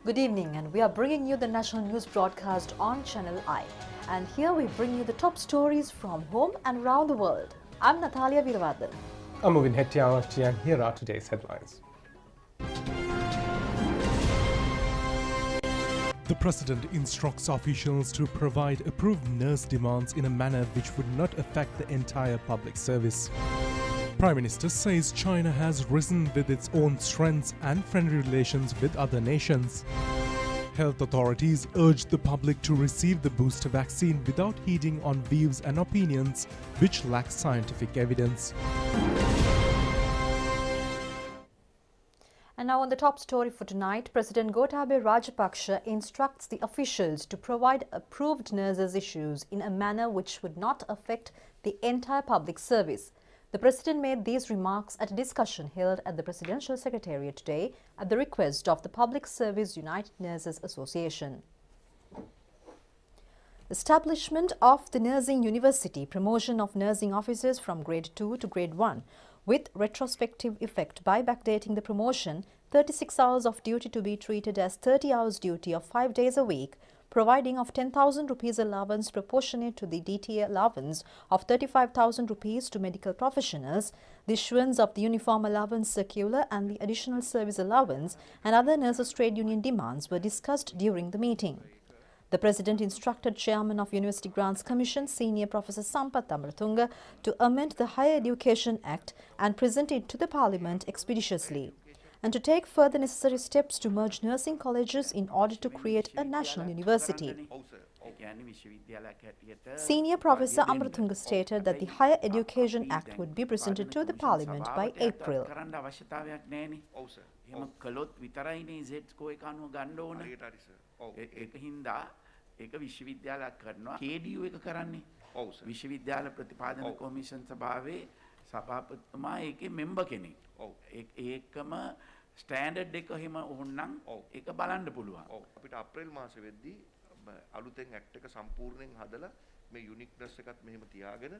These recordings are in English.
Good evening, and we are bringing you the national news broadcast on Channel I. And here we bring you the top stories from home and around the world. I'm Natalia Viravadan. I'm Movin Hettiarati, and here are today's headlines. The President instructs officials to provide approved nurse demands in a manner which would not affect the entire public service. Prime Minister says China has risen with its own strengths and friendly relations with other nations. Health authorities urge the public to receive the booster vaccine without heeding on views and opinions which lack scientific evidence. And now on the top story for tonight, President Gotabaya Rajapaksa instructs the officials to provide approved nurses issues in a manner which would not affect the entire public service. The President made these remarks at a discussion held at the Presidential Secretariat today at the request of the Public Service United Nurses Association. Establishment of the Nursing University, promotion of nursing officers from grade 2 to grade 1 with retrospective effect by backdating the promotion, 36 hours of duty to be treated as 30 hours duty of 5 days a week, providing of 10,000 rupees allowance proportionate to the DTA allowance of 35,000 rupees to medical professionals, the issuance of the uniform allowance circular and the additional service allowance and other nurses trade union demands were discussed during the meeting. The President instructed Chairman of University Grants Commission, Senior Professor Sampath Amaratunga, to amend the Higher Education Act and present it to the Parliament expeditiously, and to take further necessary steps to merge nursing colleges in order to create a national university. Senior Professor Amaratunga stated that the Higher Education Act would be presented to the Parliament by April. Standard එක හිම ඕන්නම් ඒක බලන්න පුළුවන්. අපිට අප්‍රේල් මාසෙ වෙද්දී අලුතෙන් act එක සම්පූර්ණයෙන් හදලා මේ යුනික්නස් එකත් මෙහෙම තියාගෙන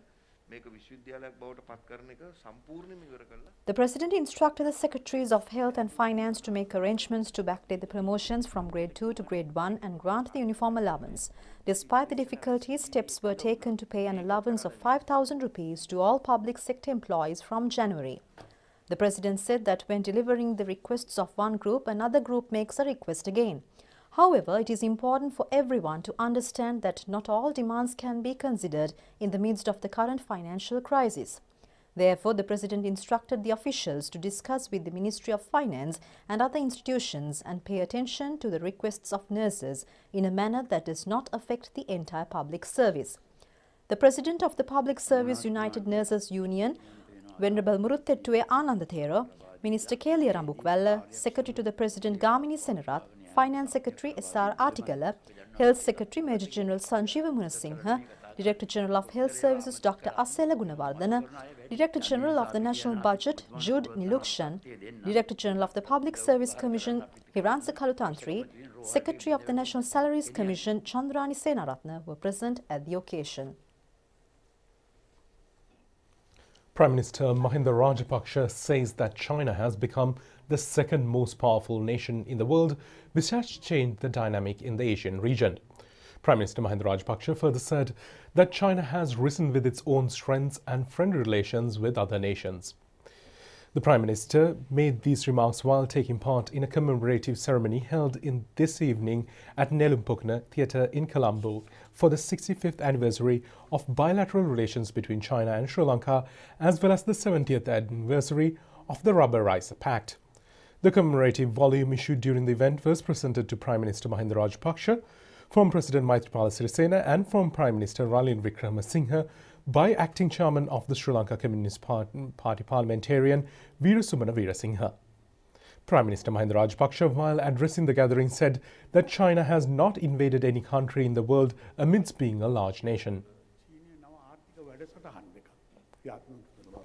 මේක විශ්වවිද්‍යාලයක් බවට පත් කරන එක සම්පූර්ණයෙන්ම ඉවර කළා. The President instructed the Secretaries of Health and Finance to make arrangements to backdate the promotions from grade 2 to grade 1 and grant the uniform allowance. Despite the difficulties, steps were taken to pay an allowance of 5,000 rupees to all public sector employees from January. The President said that when delivering the requests of one group, another group makes a request again. However, it is important for everyone to understand that not all demands can be considered in the midst of the current financial crisis. Therefore, the President instructed the officials to discuss with the Ministry of Finance and other institutions and pay attention to the requests of nurses in a manner that does not affect the entire public service. The President of the Public Service United Nurses Union, Venerable Muruthettuwe Anandathera, Minister Keliya Rambukwella, Secretary to the President Gamini Senarath, Finance Secretary S.R. Artigala, Health Secretary Major General Sanjeeva Munasinghe, Director General of Health Services Dr. Asela Gunawardena, Director General of the National Budget Jude Nilukshan, Director General of the Public Service Commission Hiransa Kalutantri, Secretary of the National Salaries Commission Chandrani Senaratne were present at the occasion. Prime Minister Mahinda Rajapaksa says that China has become the second most powerful nation in the world, which has changed the dynamic in the Asian region. Prime Minister Mahinda Rajapaksa further said that China has risen with its own strengths and friendly relations with other nations. The Prime Minister made these remarks while taking part in a commemorative ceremony held this evening at Nelumpukna Theatre in Colombo for the 65th anniversary of bilateral relations between China and Sri Lanka, as well as the 70th anniversary of the Rubber Rice Pact. The commemorative volume issued during the event was presented to Prime Minister Mahinda Rajapaksa from President Maithripala Sirisena and from Prime Minister Ranil Wickremesinghe by Acting Chairman of the Sri Lanka Communist Party parliamentarian Veerasumana Veerasinghe. Prime Minister Mahinda Rajapaksa, while addressing the gathering, said that China has not invaded any country in the world amidst being a large nation.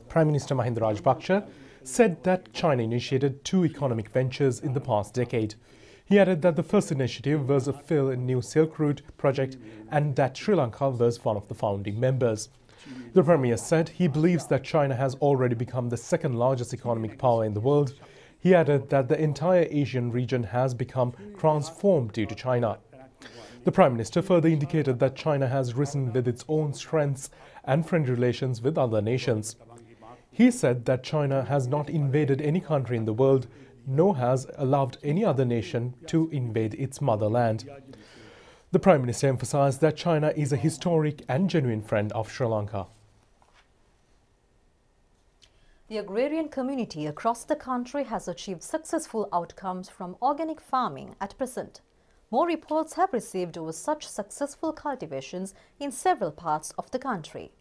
Prime Minister Mahinda Rajapaksa said that China initiated 2 economic ventures in the past decade. He added that the first initiative was a new Silk Route project and that Sri Lanka was one of the founding members. The Premier said he believes that China has already become the second largest economic power in the world. He added that the entire Asian region has become transformed due to China. The Prime Minister further indicated that China has risen with its own strengths and friendly relations with other nations. He said that China has not invaded any country in the world, nor has allowed any other nation to invade its motherland. The Prime Minister emphasized that China is a historic and genuine friend of Sri Lanka. The agrarian community across the country has achieved successful outcomes from organic farming at present. More reports have received over such successful cultivations in several parts of the country.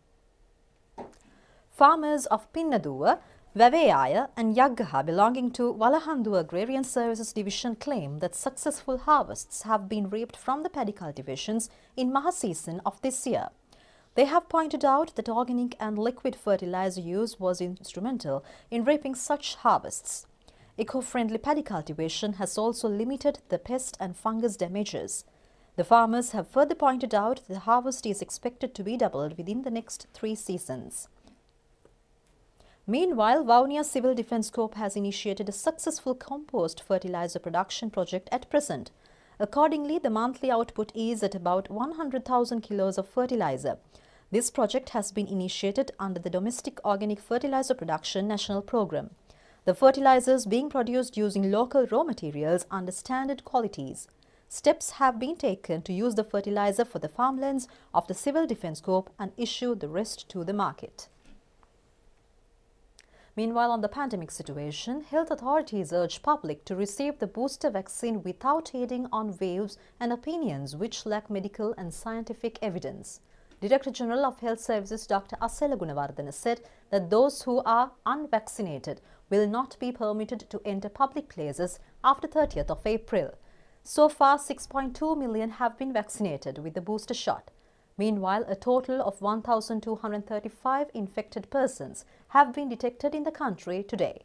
Farmers of Pinnaduwa, Vaveyaya and Yaggaha belonging to Walahandu Agrarian Services Division claim that successful harvests have been reaped from the paddy cultivations in Maha season of this year. They have pointed out that organic and liquid fertilizer use was instrumental in reaping such harvests. Eco-friendly paddy cultivation has also limited the pest and fungus damages. The farmers have further pointed out that the harvest is expected to be doubled within the next 3 seasons. Meanwhile, Vavuniya Civil Defence Corps has initiated a successful compost fertilizer production project at present. Accordingly, the monthly output is at about 100,000 kilos of fertilizer. This project has been initiated under the Domestic Organic Fertilizer Production National Programme. The fertilizers being produced using local raw materials under standard qualities. Steps have been taken to use the fertilizer for the farmlands of the Civil Defence Corps and issue the rest to the market. Meanwhile, on the pandemic situation, health authorities urge public to receive the booster vaccine without aiding on views and opinions which lack medical and scientific evidence. Director General of Health Services Dr. Asela Gunawardena said that those who are unvaccinated will not be permitted to enter public places after 30th of April. So far, 6.2 million have been vaccinated with the booster shot. Meanwhile, a total of 1,235 infected persons have been detected in the country today.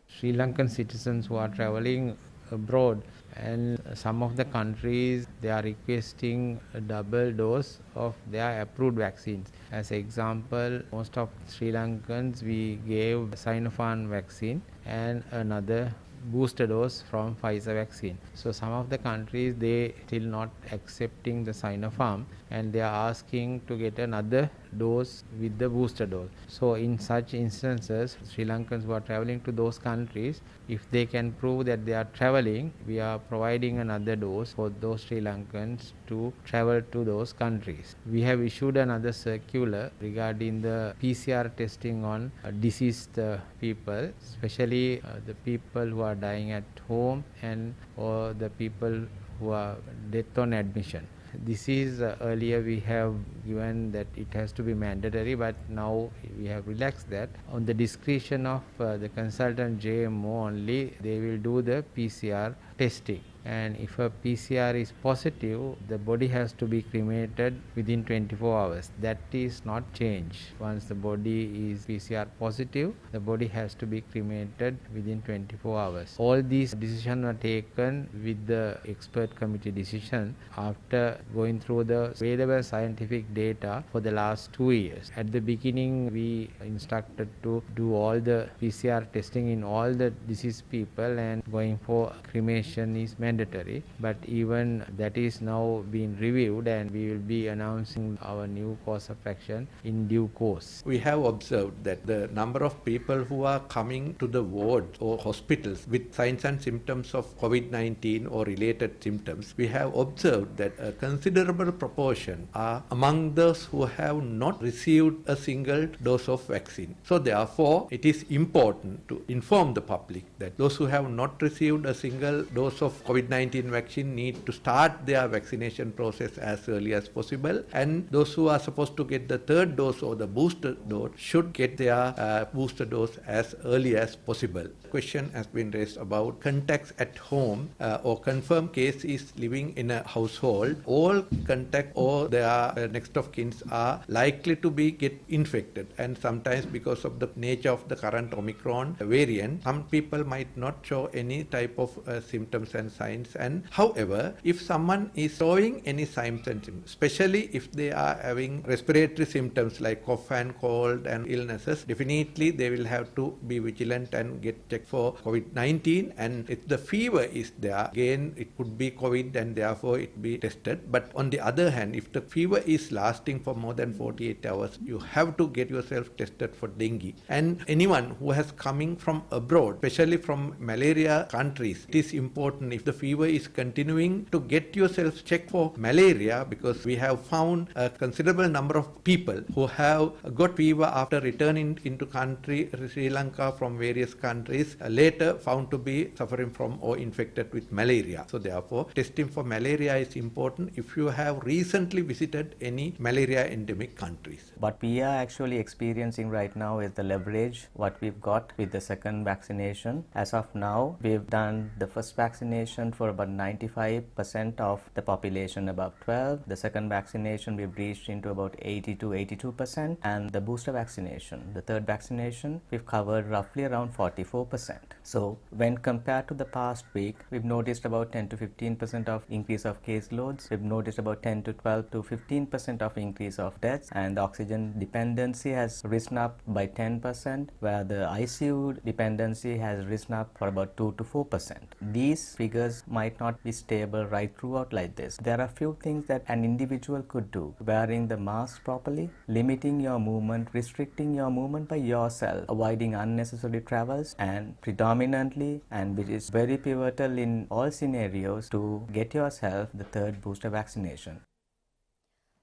Sri Lankan citizens who are travelling abroad, and some of the countries, they are requesting a double dose of their approved vaccines. As example, most of Sri Lankans, we gave Sinopharm vaccine and another booster dose from Pfizer vaccine. So some of the countries, they still not accepting the Sinopharm and they are asking to get another dose with the booster dose. So in such instances, Sri Lankans who are travelling to those countries, if they can prove that they are travelling, we are providing another dose for those Sri Lankans to travel to those countries. We have issued another circular regarding the PCR testing on deceased people, especially the people who are dying at home and or the people who are death on admission. This is earlier we have given that it has to be mandatory, but now we have relaxed that. On the discretion of the consultant JMO only, they will do the PCR testing. And if a PCR is positive, the body has to be cremated within 24 hours. That is not changed. Once the body is PCR positive, the body has to be cremated within 24 hours. All these decisions are taken with the expert committee decision after going through the available scientific data for the last 2 years. At the beginning, we instructed to do all the PCR testing in all the deceased people, and going for cremation is mandatory, but even that is now being reviewed and we will be announcing our new course of action in due course. We have observed that the number of people who are coming to the wards or hospitals with signs and symptoms of COVID-19 or related symptoms, we have observed that a considerable proportion are among those who have not received a single dose of vaccine. So therefore, it is important to inform the public that those who have not received a single dose of COVID-19 vaccine need to start their vaccination process as early as possible, and those who are supposed to get the third dose or the booster dose should get their booster dose as early as possible. Question has been raised about contacts at home or confirmed case is living in a household. All contact or their next of kin are likely to be get infected, and sometimes because of the nature of the current Omicron variant, some people might not show any type of symptoms and signs signs. And however, if someone is showing any signs and symptoms, especially if they are having respiratory symptoms like cough and cold and illnesses, definitely they will have to be vigilant and get checked for COVID-19. And if the fever is there, again it could be COVID and therefore it be tested. But on the other hand, if the fever is lasting for more than 48 hours, you have to get yourself tested for dengue. And anyone who has coming from abroad, especially from malaria countries, it is important, if the fever is continuing, to get yourself checked for malaria, because we have found a considerable number of people who have got fever after returning into country, Sri Lanka, from various countries, later found to be suffering from or infected with malaria. So therefore, testing for malaria is important if you have recently visited any malaria endemic countries. What we are actually experiencing right now is the leverage what we've got with the second vaccination. As of now, we've done the first vaccination for about 95% of the population above 12. The second vaccination we've reached into about 80 to 82%, and the booster vaccination, the third vaccination, we've covered roughly around 44%. So when compared to the past week, we've noticed about 10 to 15% of increase of caseloads. We've noticed about 10 to 12 to 15% of increase of deaths, and the oxygen dependency has risen up by 10%, where the ICU dependency has risen up for about 2 to 4%. These figures might not be stable right throughout like this. There are few things that an individual could do: wearing the mask properly, limiting your movement, restricting your movement by yourself, avoiding unnecessary travels, and predominantly, and which is very pivotal in all scenarios, to get yourself the third booster vaccination.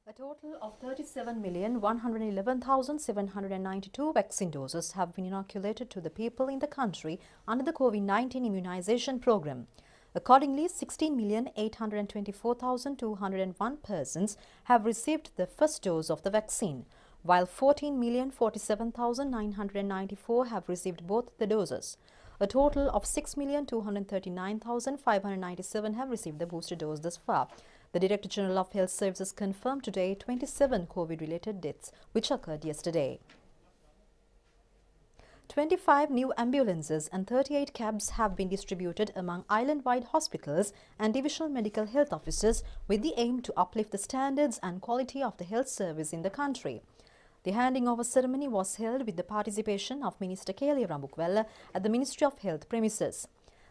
A total of 37,111,792 vaccine doses have been inoculated to the people in the country under the COVID-19 immunization program. Accordingly, 16,824,201 persons have received the first dose of the vaccine, while 14,047,994 have received both the doses. A total of 6,239,597 have received the booster dose thus far. The Director General of Health Services confirmed today 27 COVID-related deaths, which occurred yesterday. 25 new ambulances and 38 cabs have been distributed among island-wide hospitals and divisional medical health officers with the aim to uplift the standards and quality of the health service in the country. The handing over ceremony was held with the participation of Minister Kelly Rambukwella at the Ministry of Health premises.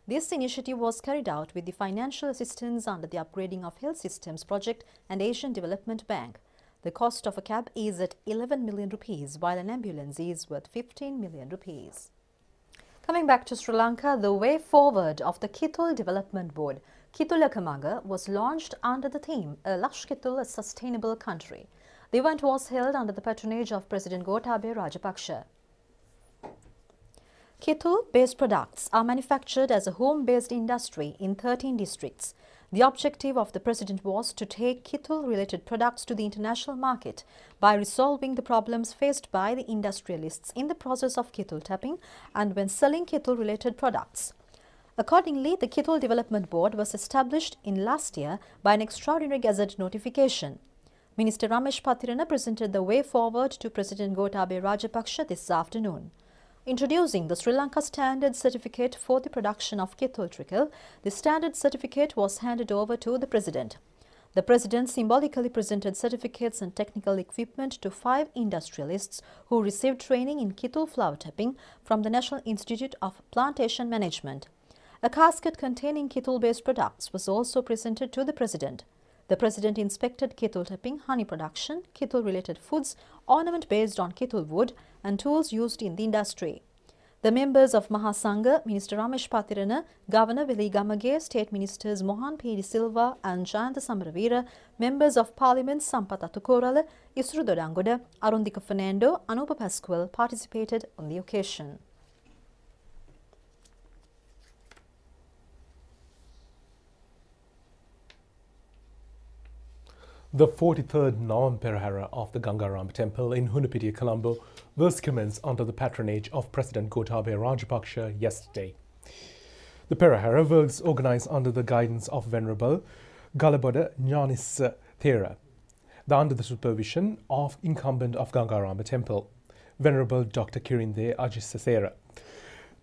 This initiative was carried out with the financial assistance under the Upgrading of Health Systems project and Asian Development Bank. The cost of a cab is at 11 million rupees, while an ambulance is worth 15 million rupees. Coming back to Sri Lanka, the way forward of the Kithul Development Board, Kithulakamaga, was launched under the theme, A Lush Kithul, a Sustainable Country. The event was held under the patronage of President Gotabaya Rajapaksa. Kithul-based products are manufactured as a home-based industry in 13 districts. The objective of the President was to take Kithul-related products to the international market by resolving the problems faced by the industrialists in the process of Kithul tapping and when selling Kithul-related products. Accordingly, the Kithul Development Board was established in last year by an extraordinary gazette notification. Minister Ramesh Pathirana presented the way forward to President Gotabaya Rajapaksa this afternoon. Introducing the Sri Lanka Standard Certificate for the production of Kithul treacle, the standard certificate was handed over to the President. The President symbolically presented certificates and technical equipment to 5 industrialists who received training in Kithul flower tapping from the National Institute of Plantation Management. A casket containing Kithul-based products was also presented to the President. The President inspected Kithul tapping, honey production, Kithul-related foods, ornament based on Kithul wood, and tools used in the industry. The members of Mahasangha, Minister Ramesh Pathirana, Governor Veli Gamage, State Ministers Mohan P. De Silva and Jayantha Samaravira, Members of Parliament Sampath Athukorala, Isru Dodangoda, Arundika Fernando, Anupa Pascual participated on the occasion. The 43rd Navam Perahara of the Gangarama Temple in Hunupitiya, Colombo was commenced under the patronage of President Gotabaya Rajapaksa yesterday. The Perahara was organised under the guidance of Venerable Galaboda Jnanisa Thera, under the supervision of incumbent of Gangarama Temple, Venerable Dr. Kirinde Ajisasera.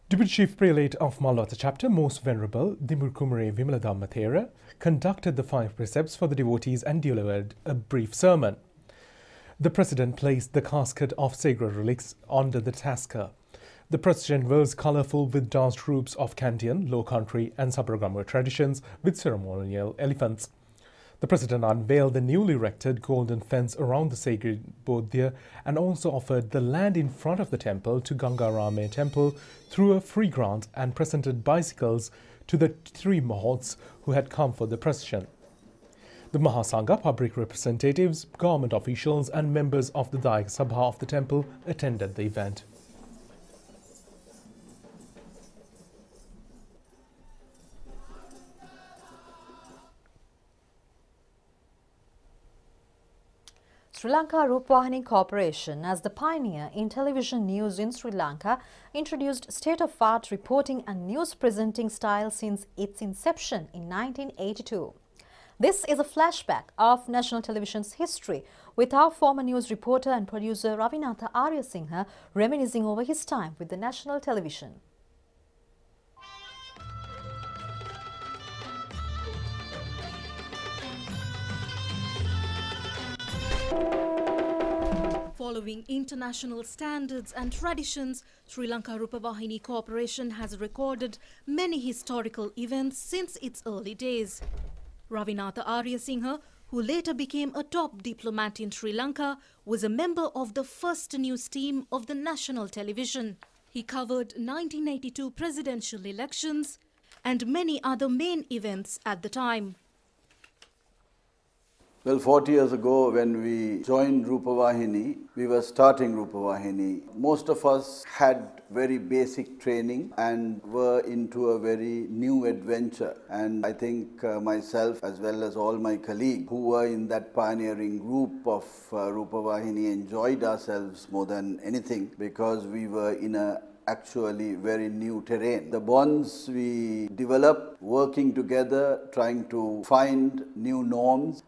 Deputy Chief Prelate of Malwata Chapter, Most Venerable Dimurkumare Vimaladhamma Thera, conducted the 5 precepts for the devotees and delivered a brief sermon. The President placed the casket of sacred relics under the tasker. The procession was colourful with danced groups of Kandyan, Low Country and Sabaragamuwa traditions with ceremonial elephants. The President unveiled the newly erected golden fence around the sacred Bodhya and also offered the land in front of the temple to Gangarame temple through a free grant and presented bicycles to the 3 Mahots who had come for the procession. The Mahasangha, public representatives, government officials and members of the Dayak Sabha of the temple attended the event. Sri Lanka Rupavahini Corporation, as the pioneer in television news in Sri Lanka, introduced state-of-art reporting and news presenting style since its inception in 1982. This is a flashback of national television's history, with our former news reporter and producer Ravinatha Aryasinghe reminiscing over his time with the national television. Following international standards and traditions, Sri Lanka Rupavahini Corporation has recorded many historical events since its early days. Ravinatha Aryasinghe, who later became a top diplomat in Sri Lanka, was a member of the first news team of the national television. He covered 1982 presidential elections and many other main events at the time. Well, 40 years ago when we joined Rupavahini, we were starting Rupavahini. Most of us had very basic training and were into a very new adventure. And I think myself as well as all my colleagues who were in that pioneering group of Rupavahini enjoyed ourselves more than anything because we were in a actually very new terrain. The bonds we developed working together, trying to find new norms,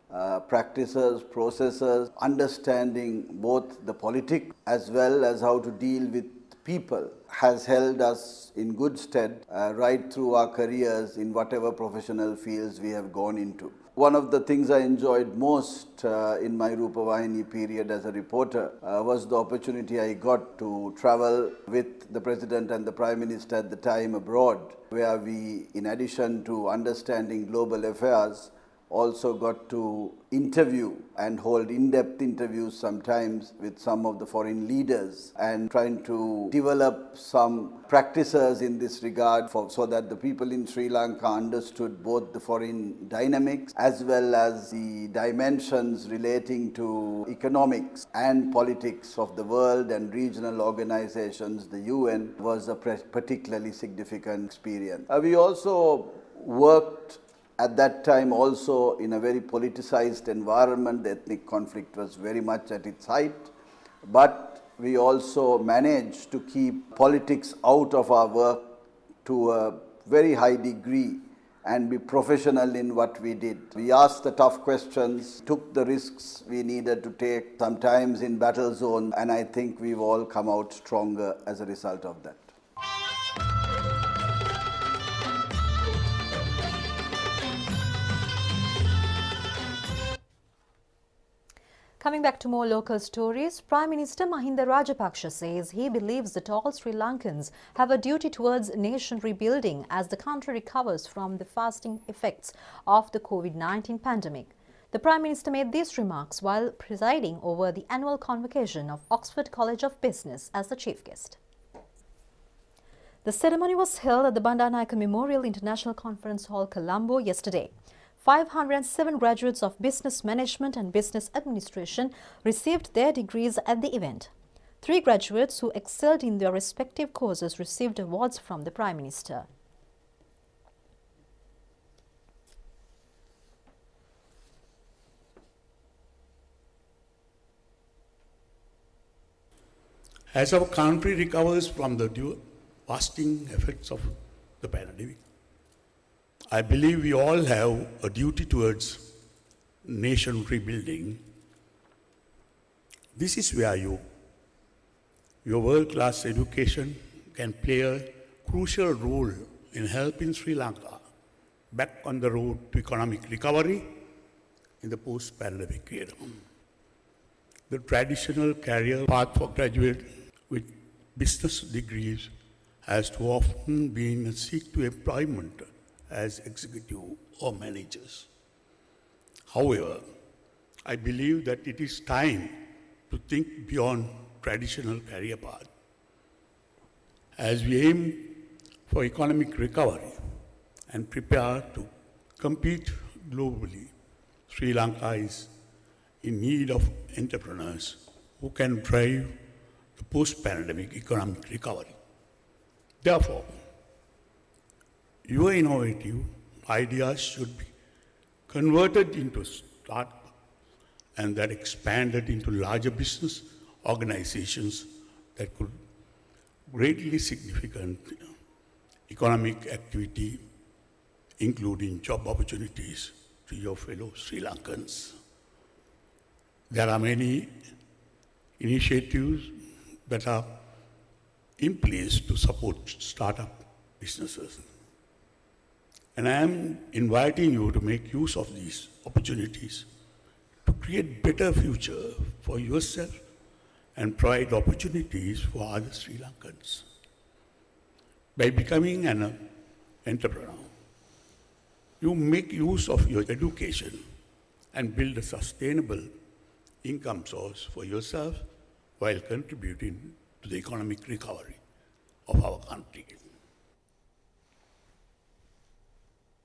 practices, processes, understanding both the politics as well as how to deal with people has held us in good stead right through our careers in whatever professional fields we have gone into. One of the things I enjoyed most in my Rupavahini period as a reporter was the opportunity I got to travel with the President and the Prime Minister at the time abroad, where we, in addition to understanding global affairs, also got to interview and hold in-depth interviews sometimes with some of the foreign leaders and trying to develop some practices in this regard so that the people in Sri Lanka understood both the foreign dynamics as well as the dimensions relating to economics and politics of the world and regional organizations. The UN was a particularly significant experience. We also worked at that time also in a very politicized environment. The ethnic conflict was very much at its height, but we also managed to keep politics out of our work to a very high degree and be professional in what we did. We asked the tough questions, took the risks we needed to take, sometimes in battle zone, and I think we've all come out stronger as a result of that. Coming back to more local stories, Prime Minister Mahinda Rajapaksa says he believes that all Sri Lankans have a duty towards nation rebuilding as the country recovers from the lasting effects of the COVID-19 pandemic. The Prime Minister made these remarks while presiding over the annual convocation of Oxford College of Business as the chief guest. The ceremony was held at the Bandanayake Memorial International Conference Hall, Colombo, yesterday. 507 graduates of Business Management and Business Administration received their degrees at the event. 3 graduates who excelled in their respective courses received awards from the Prime Minister. As our country recovers from the devastating effects of the pandemic, I believe we all have a duty towards nation rebuilding. This is where your world-class education can play a crucial role in helping Sri Lanka back on the road to economic recovery in the post-pandemic era. The traditional career path for graduates with business degrees has too often been a seek to employment as executive or managers. However, I believe that it is time to think beyond traditional career path. As we aim for economic recovery and prepare to compete globally, Sri Lanka is in need of entrepreneurs who can drive the post-pandemic economic recovery. Therefore, your innovative ideas should be converted into startup and that expanded into larger business organizations that could greatly significant economic activity, including job opportunities to your fellow Sri Lankans. There are many initiatives that are in place to support startup businesses. And I am inviting you to make use of these opportunities to create better future for yourself and provide opportunities for other Sri Lankans. By becoming an entrepreneur, you make use of your education and build a sustainable income source for yourself while contributing to the economic recovery of our country.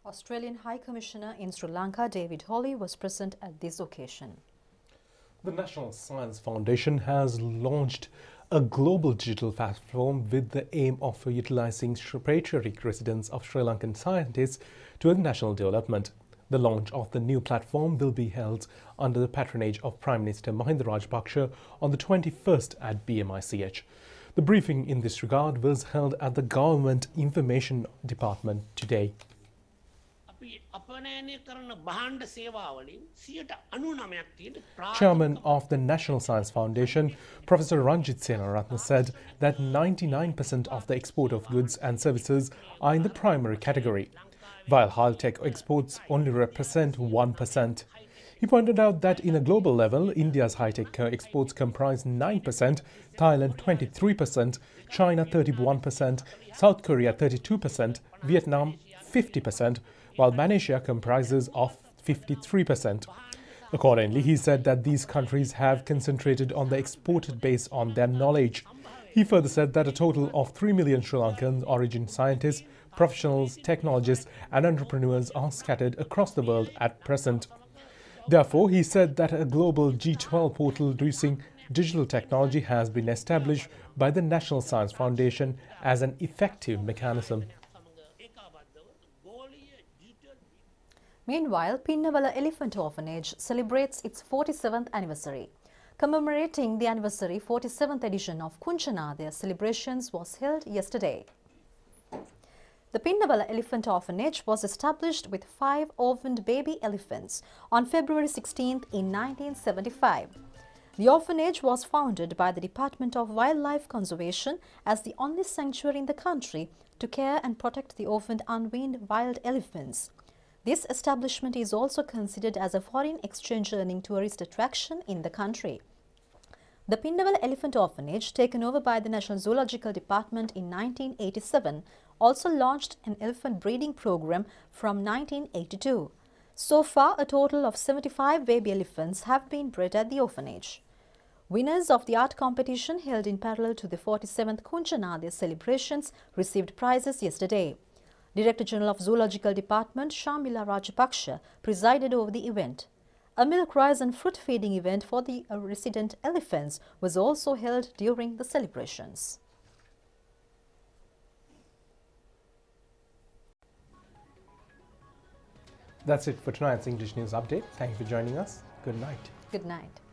Australian High Commissioner in Sri Lanka, David Hawley, was present at this occasion. The National Science Foundation has launched a global digital platform with the aim of utilizing patriotic residence of Sri Lankan scientists to national development. The launch of the new platform will be held under the patronage of Prime Minister Mahinda Rajapaksa on the 21st at BMICH. The briefing in this regard was held at the Government Information Department today. Chairman of the National Science Foundation, Professor Ranjit Senaratne, said that 99% of the export of goods and services are in the primary category, while high-tech exports only represent 1%. He pointed out that in a global level, India's high-tech exports comprise 9%, Thailand 23%, China 31%, South Korea 32%, Vietnam 50%, while Malaysia comprises of 53%. Accordingly, he said that these countries have concentrated on the export based on their knowledge. He further said that a total of 3 million Sri Lankan origin scientists, professionals, technologists and entrepreneurs are scattered across the world at present. Therefore, he said that a global G12 portal using digital technology has been established by the National Science Foundation as an effective mechanism. Meanwhile, Pinnawala Elephant Orphanage celebrates its 47th anniversary. Commemorating the anniversary 47th edition of Kunchanadaya celebrations was held yesterday. The Pinnawala Elephant Orphanage was established with 5 orphaned baby elephants on February 16th in 1975. The orphanage was founded by the Department of Wildlife Conservation as the only sanctuary in the country to care and protect the orphaned unweaned wild elephants. This establishment is also considered as a foreign exchange earning tourist attraction in the country. The Pinnawala Elephant Orphanage, taken over by the National Zoological Department in 1987, also launched an elephant breeding program from 1982. So far, a total of 75 baby elephants have been bred at the orphanage. Winners of the art competition held in parallel to the 47th Kunchanadaya celebrations received prizes yesterday. Director General of Zoological Department Shamila Rajapaksha presided over the event. A milk, rice and fruit feeding event for the resident elephants was also held during the celebrations. That's it for tonight's English News Update. Thank you for joining us. Good night. Good night.